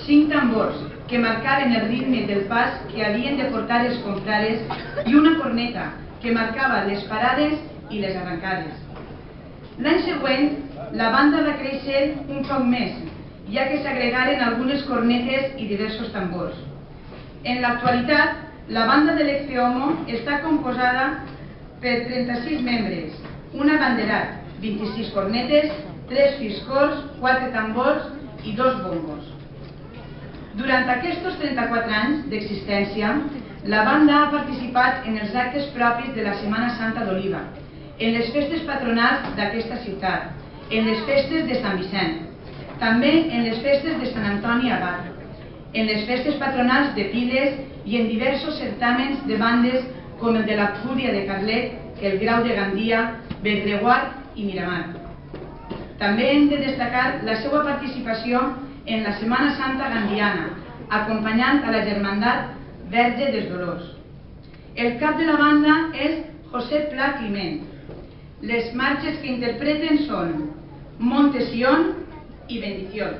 5 tambors que marcaven el ritme del pas que havien de portar els confrares i una corneta que marcava les parades i les arrencades. L'any següent, la banda va créixer un poc més, ja que s'agregaren algunes cornetes i diversos tambors. En l'actualitat, la banda de l'Ecceomo està composada per 36 membres, un abanderat, 26 cornetes, 3 fiscors, 4 tambors i 2 bombos. Durant aquests 34 anys d'existència, la banda ha participat en els actes propis de la Setmana Santa d'Oliva, en les festes patronals d'aquesta ciutat, en les festes de Sant Vicent, també en les festes de Sant Antoni Abat, en les festes patronals de Piles i en diversos certàmens de bandes com el de la Cúria de Carlet, el Grau de Gandia, Bellreguard i Miramar. També hem de destacar la seva participació en la Setmana Santa gandiana, acompanyant a la Germandat Verge dels Dolors. El cap de la banda és José Pla Climent. Les marxes que interpreten són Monte Sion i Bendición.